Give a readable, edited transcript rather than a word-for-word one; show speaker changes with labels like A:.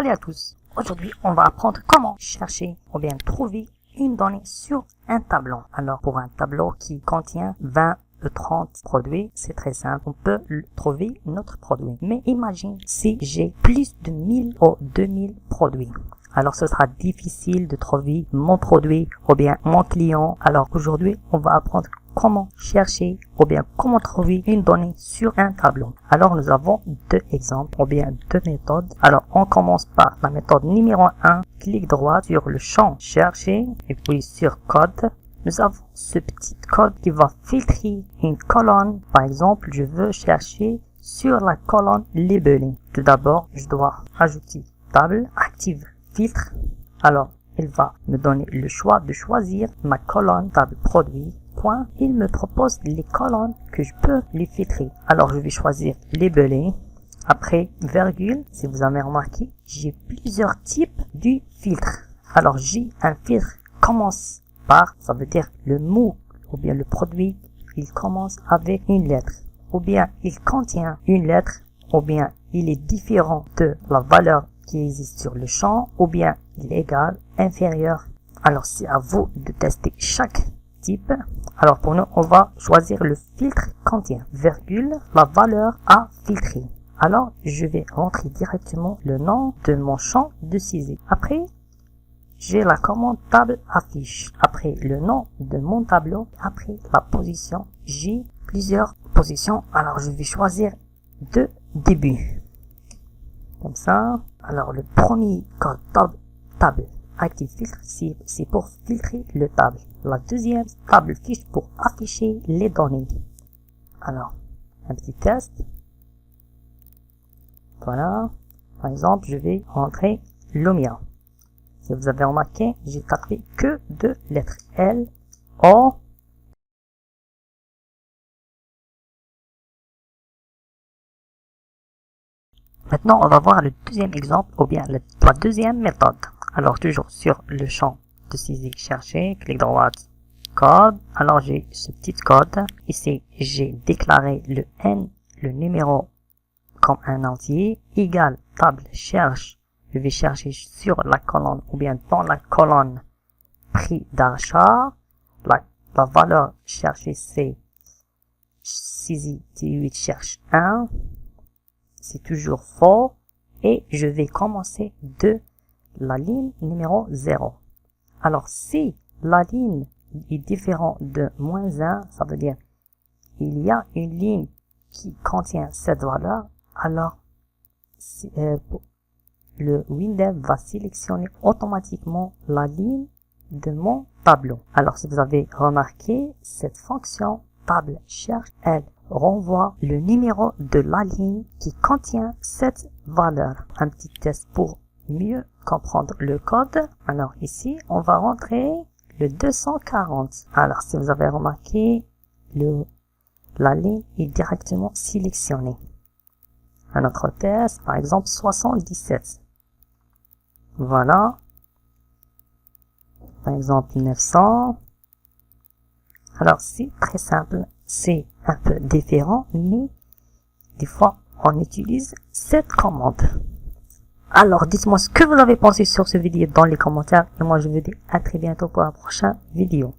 A: Salut à tous. Aujourd'hui, on va apprendre comment chercher ou bien trouver une donnée sur un tableau. Alors, pour un tableau qui contient 20 ou 30 produits, c'est très simple. On peut trouver notre produit. Mais imagine si j'ai plus de 1000 ou 2000 produits. Alors, ce sera difficile de trouver mon produit ou bien mon client. Alors, aujourd'hui, on va apprendre comment chercher ou bien comment trouver une donnée sur un tableau. Alors, nous avons deux exemples ou bien deux méthodes. Alors, on commence par la méthode numéro 1. Clic droit sur le champ chercher et puis sur code. Nous avons ce petit code qui va filtrer une colonne. Par exemple, je veux chercher sur la colonne labelée. Tout d'abord, je dois ajouter table, active filtre. Alors, il va me donner le choix de choisir ma colonne table produit. Point. Il me propose les colonnes que je peux les filtrer. Alors, je vais choisir labelé. Après, virgule. Si vous avez remarqué, j'ai plusieurs types de filtres. Alors, j'ai un filtre commence par, ça veut dire le mot ou bien le produit, il commence avec une lettre. Ou bien, il contient une lettre. Ou bien, il est différent de la valeur qui existe sur le champ. Ou bien, il est égal, inférieur. Alors, c'est à vous de tester chaque type. Alors pour nous, on va choisir le filtre contient, virgule, la valeur à filtrer. Alors je vais rentrer directement le nom de mon champ de saisie. Après, j'ai la commande table affiche. Après le nom de mon tableau, après la position, j'ai plusieurs positions. Alors je vais choisir de début. Comme ça. Alors le premier code table active filtre, c'est pour filtrer le table. La deuxième table fiche pour afficher les données. Alors, un petit test. Voilà. Par exemple, je vais rentrer Lumia. Si vous avez remarqué, j'ai tapé que deux lettres L, O. Maintenant, on va voir le deuxième exemple ou bien la deuxième méthode. Alors, toujours sur le champ de saisie chercher, clic droit, code. Alors, j'ai ce petit code. Ici, j'ai déclaré le N, le numéro comme un entier, égal table cherche. Je vais chercher sur la colonne ou bien dans la colonne prix d'achat. La valeur cherchée, c'est saisie 18 cherche 1. C'est toujours faux. Et je vais commencer de la ligne numéro 0. Alors, si la ligne est différente de -1, ça veut dire il y a une ligne qui contient cette valeur, alors le Windev va sélectionner automatiquement la ligne de mon tableau. Alors, si vous avez remarqué, cette fonction table cherche, elle renvoie le numéro de la ligne qui contient cette valeur. Un petit test pour mieux comprendre le code. Alors ici, on va rentrer le 240. Alors si vous avez remarqué, la ligne est directement sélectionnée. Un autre test, par exemple 77. Voilà. Par exemple 900. Alors c'est très simple, c'est un peu différent, mais des fois on utilise cette commande. Alors, dites-moi ce que vous avez pensé sur ce vidéo dans les commentaires. Et moi, je vous dis à très bientôt pour la prochaine vidéo.